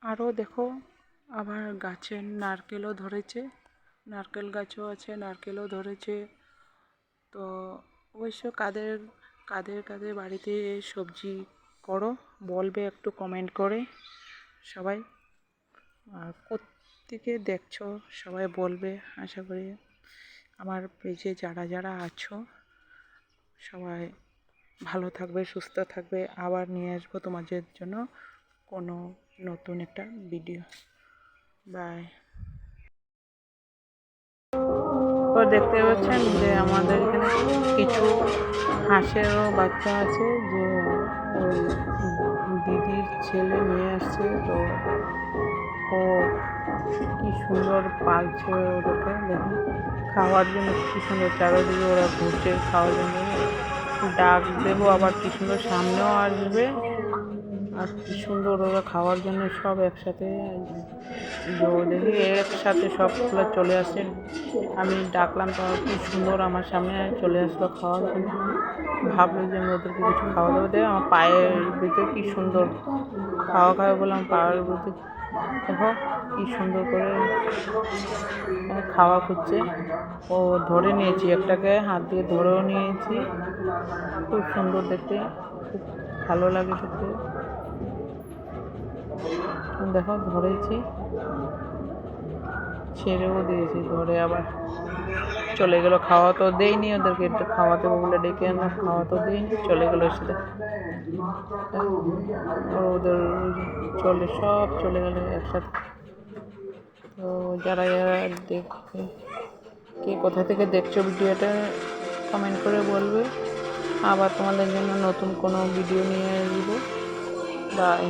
আরও দেখো আবার গাছে নারকেলও ধরেছে, নারকেল গাছও আছে, নারকেলও ধরেছে। তো অবশ্য কাদের কাদের কাদের বাড়িতে সবজি করো বলবে একটু কমেন্ট করে সবাই। আর কোত্থেকে দেখছো সবাই বলবে। আশা করি আমার পেজে যারা যারা আছো সবাই ভালো থাকবে, সুস্থ থাকবে। আবার নিয়ে আসবো তোমাদের জন্য কোনো নতুন একটা ভিডিও। বাই। তো দেখতে পাচ্ছেন যে আমাদের এখানে কিছু হাঁসেরও বাচ্চা আছে, যে ওই দিদির ছেলে নিয়ে আসছে। তো ও কি সুন্দর পালছে ওদেরকে, দেখুন খাওয়ার জন্য কি সুন্দর চারিদিকে ওরা ঘুরছে খাওয়ার জন্য। ডাক দেবো আবার কি সুন্দর সামনেও আসবে, আর কি সুন্দর ওরা খাওয়ার জন্য সব একসাথে দেখি একসাথে সবগুলো চলে আসছে। আমি ডাকলাম তো কি সুন্দর আমার সামনে চলে আসলো খাওয়ার জন্য। ভাবলো যে আমি ওদেরকে কিছু খাওয়া দাওয়া দেয়। আমার পায়ের ভিতরে কি সুন্দর খাওয়া খাওয়া বললাম, পায়ের ভিতরে দেখো কি সুন্দর করে খাওয়া খুঁজছে। ও ধরে নিয়েছি, একটাকে হাত দিয়ে ধরেও নিয়েছি। খুব সুন্দর দেখতে, খুব ভালো লাগে দেখতে। দেখো ধরেছি, ছেড়েও দিয়েছি, ধরে আবার চলে গেল। খাওয়া তো দেয়নি ওদেরকে, একটু খাওয়া দেবো বলে ডেকে আনলাম, খাওয়া তো দেয়নি, চলে গেলো সেটা। ওদের সব চলে গেল একসাথে। তো যারা যারা দেখবে, কে কোথা থেকে দেখছো ভিডিওটা কমেন্ট করে বলবে। আবার তোমাদের জন্য নতুন কোনো ভিডিও নিয়ে আসবো। বাই।